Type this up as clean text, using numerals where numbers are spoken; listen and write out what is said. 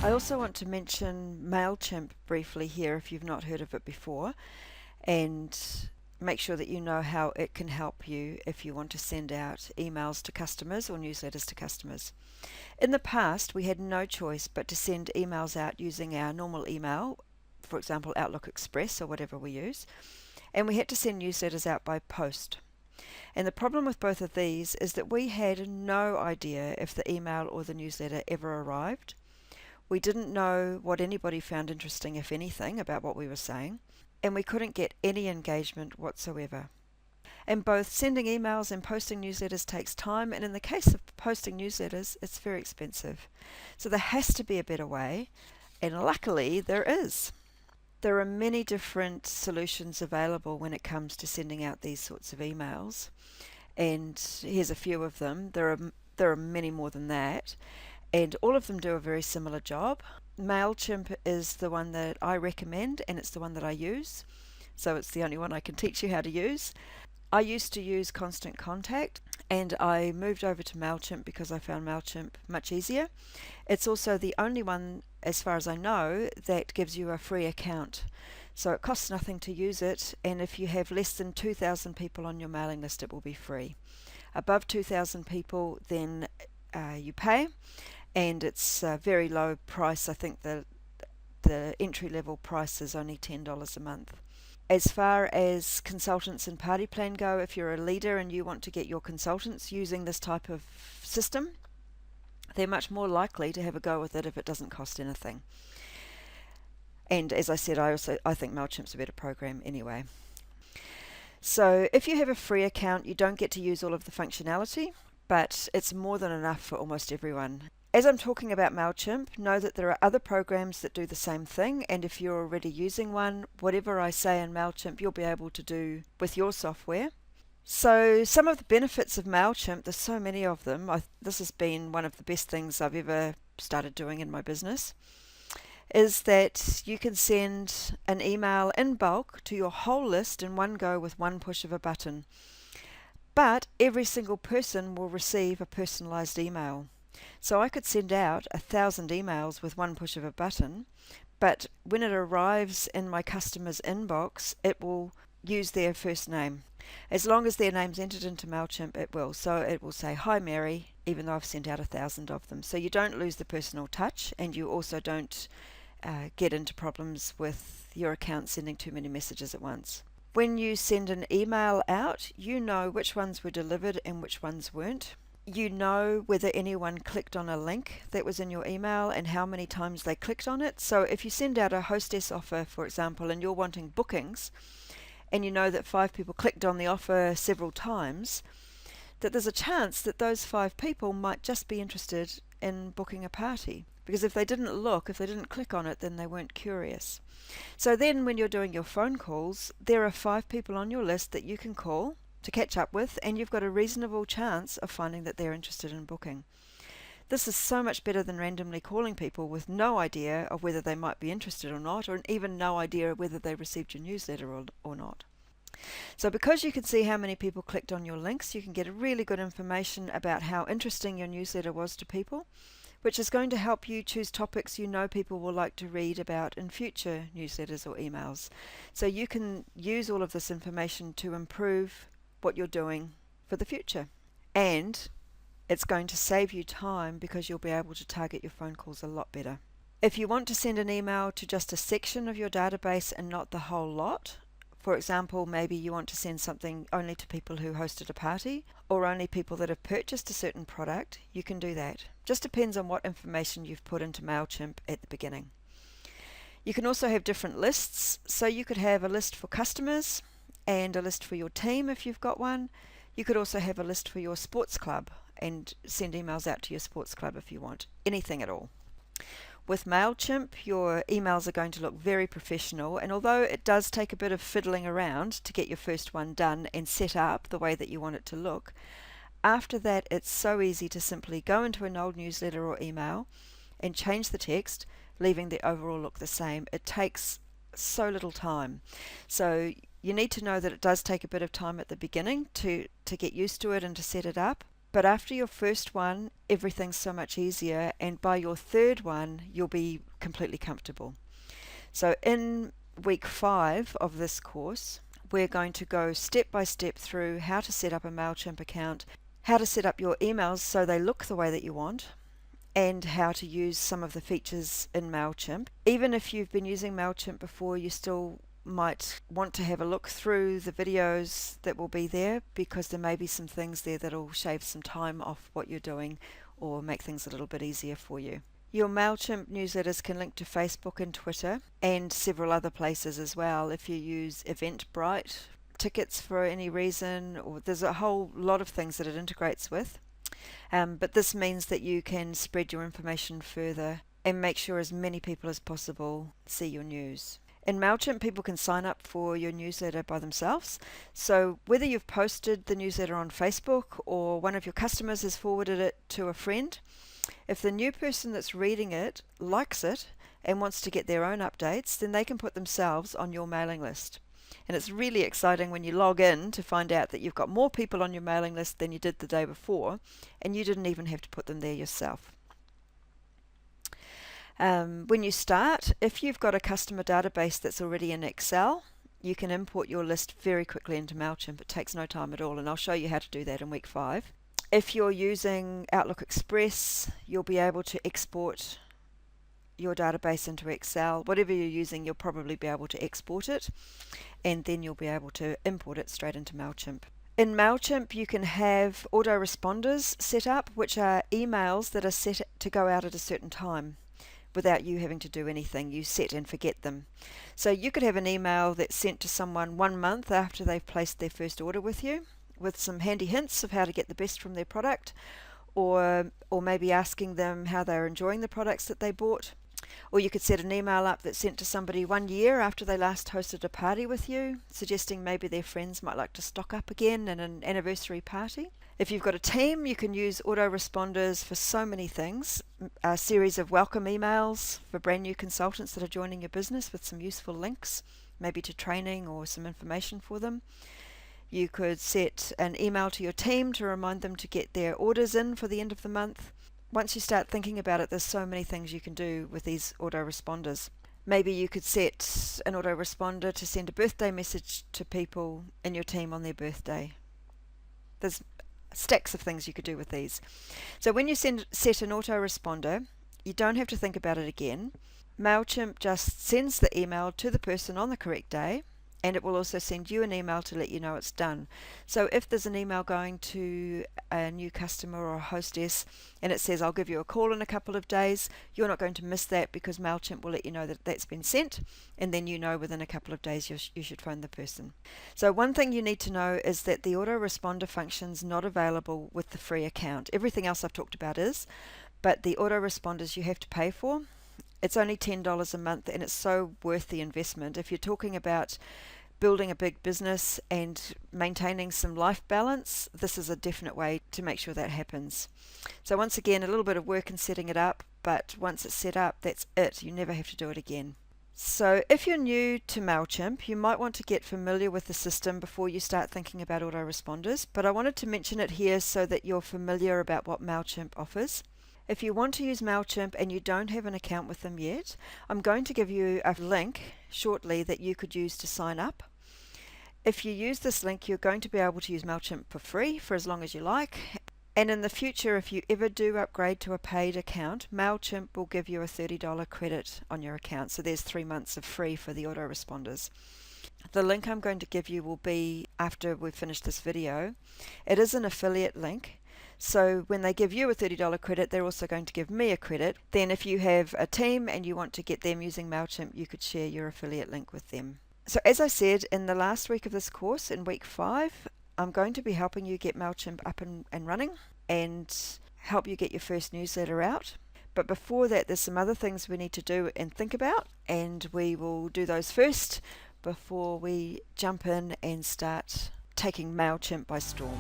I also want to mention MailChimp briefly here if you've not heard of it before, and make sure that you know how it can help you if you want to send out emails to customers or newsletters to customers. In the past, we had no choice but to send emails out using our normal email, for example, Outlook Express or whatever we use, and we had to send newsletters out by post. And the problem with both of these is that we had no idea if the email or the newsletter ever arrived. We didn't know what anybody found interesting, if anything, about what we were saying, and we couldn't get any engagement whatsoever. And both sending emails and posting newsletters takes time, and in the case of posting newsletters, it's very expensive. So there has to be a better way, and luckily there is. There are many different solutions available when it comes to sending out these sorts of emails, and here's a few of them. There are many more than that, and all of them do a very similar job. MailChimp is the one that I recommend, and it's the one that I use, so it's the only one I can teach you how to use. I used to use Constant Contact, and I moved over to MailChimp because I found MailChimp much easier. It's also the only one, as far as I know, that gives you a free account. So it costs nothing to use it, and if you have less than 2,000 people on your mailing list, it will be free. Above 2,000 people, then you pay, and it's a very low price. I think the entry level price is only $10 a month. As far as consultants and party plan go, if you're a leader and you want to get your consultants using this type of system, they're much more likely to have a go with it if it doesn't cost anything. And as I said, I think MailChimp's a better program anyway. So if you have a free account, you don't get to use all of the functionality, but it's more than enough for almost everyone. As I'm talking about MailChimp, know that there are other programs that do the same thing, and if you're already using one, whatever I say in MailChimp, you'll be able to do with your software. So some of the benefits of MailChimp, there's so many of them. This has been one of the best things I've ever started doing in my business, is that you can send an email in bulk to your whole list in one go with one push of a button. But every single person will receive a personalized email. So I could send out 1,000 emails with one push of a button, but when it arrives in my customer's inbox, it will use their first name. As long as their name's entered into MailChimp, it will. So it will say, "Hi Mary," even though I've sent out 1,000 of them. So you don't lose the personal touch, and you also don't get into problems with your account sending too many messages at once. When you send an email out, you know which ones were delivered and which ones weren't. You know whether anyone clicked on a link that was in your email and how many times they clicked on it. So if you send out a hostess offer, for example, and you're wanting bookings, and you know that 5 people clicked on the offer several times, that there's a chance that those 5 people might just be interested in booking a party. Because if they didn't click on it, then they weren't curious. So then when you're doing your phone calls, there are 5 people on your list that you can call to catch up with, and you've got a reasonable chance of finding that they're interested in booking. This is so much better than randomly calling people with no idea of whether they might be interested or not, or even no idea whether they received your newsletter or not. So because you can see how many people clicked on your links, you can get a really good information about how interesting your newsletter was to people, which is going to help you choose topics you know people will like to read about in future newsletters or emails. So you can use all of this information to improve what you're doing for the future. And it's going to save you time because you'll be able to target your phone calls a lot better. If you want to send an email to just a section of your database and not the whole lot, for example, maybe you want to send something only to people who hosted a party or only people that have purchased a certain product, you can do that. Just depends on what information you've put into MailChimp at the beginning. You can also have different lists, so you could have a list for customers and a list for your team if you've got one. You could also have a list for your sports club and send emails out to your sports club if you want, anything at all. With MailChimp, your emails are going to look very professional, and although it does take a bit of fiddling around to get your first one done and set up the way that you want it to look, after that it's so easy to simply go into an old newsletter or email and change the text, leaving the overall look the same. It takes so little time. So you need to know that it does take a bit of time at the beginning to get used to it and to set it up. But after your first one, everything's so much easier, and by your third one, you'll be completely comfortable. So in week 5 of this course, we're going to go step by step through how to set up a MailChimp account, how to set up your emails so they look the way that you want, and how to use some of the features in MailChimp. Even if you've been using MailChimp before, you still might want to have a look through the videos that will be there, because there may be some things there that'll shave some time off what you're doing or make things a little bit easier for you. Your MailChimp newsletters can link to Facebook and Twitter and several other places as well. If you use Eventbrite, tickets for any reason, or there's a whole lot of things that it integrates with. But this means that you can spread your information further and make sure as many people as possible see your news. In MailChimp, people can sign up for your newsletter by themselves. So whether you've posted the newsletter on Facebook or one of your customers has forwarded it to a friend, if the new person that's reading it likes it and wants to get their own updates, then they can put themselves on your mailing list. And it's really exciting when you log in to find out that you've got more people on your mailing list than you did the day before, and you didn't even have to put them there yourself. When you start, if you've got a customer database that's already in Excel, you can import your list very quickly into MailChimp. It takes no time at all, and I'll show you how to do that in week 5. If you're using Outlook Express, you'll be able to export your database into Excel. Whatever you're using, you'll probably be able to export it, and then you'll be able to import it straight into MailChimp. In MailChimp, you can have autoresponders set up, which are emails that are set to go out at a certain time without you having to do anything. You set and forget them. So you could have an email that's sent to someone 1 month after they've placed their first order with you, with some handy hints of how to get the best from their product, or maybe asking them how they're enjoying the products that they bought. Or you could set an email up that's sent to somebody 1 year after they last hosted a party with you, suggesting maybe their friends might like to stock up again in an anniversary party. If you've got a team, you can use autoresponders for so many things. A series of welcome emails for brand new consultants that are joining your business with some useful links, maybe to training or some information for them. You could set an email to your team to remind them to get their orders in for the end of the month. Once you start thinking about it, there's so many things you can do with these autoresponders. Maybe you could set an autoresponder to send a birthday message to people in your team on their birthday. There's stacks of things you could do with these. So when you set an autoresponder, you don't have to think about it again. MailChimp just sends the email to the person on the correct day, and it will also send you an email to let you know it's done. So if there's an email going to a new customer or a hostess and it says, I'll give you a call in a couple of days, you're not going to miss that, because MailChimp will let you know that that's been sent, and then you know within a couple of days you should phone the person. So one thing you need to know is that the autoresponder function's not available with the free account. Everything else I've talked about is, but the autoresponders you have to pay for. It's only $10 a month, and it's so worth the investment. If you're talking about building a big business and maintaining some life balance, this is a definite way to make sure that happens. So once again, a little bit of work in setting it up, but once it's set up, that's it. You never have to do it again. So if you're new to MailChimp, you might want to get familiar with the system before you start thinking about autoresponders, but I wanted to mention it here so that you're familiar about what MailChimp offers. If you want to use MailChimp and you don't have an account with them yet, I'm going to give you a link shortly that you could use to sign up. If you use this link, you're going to be able to use MailChimp for free for as long as you like. And in the future, if you ever do upgrade to a paid account, MailChimp will give you a $30 credit on your account. So there's 3 months of free for the autoresponders. The link I'm going to give you will be after we've finished this video. It is an affiliate link. So when they give you a $30 credit, they're also going to give me a credit. Then if you have a team and you want to get them using MailChimp, you could share your affiliate link with them. So as I said, in the last week of this course, in week 5, I'm going to be helping you get MailChimp up and running and help you get your first newsletter out. But before that, there's some other things we need to do and think about, and we will do those first before we jump in and start taking MailChimp by storm.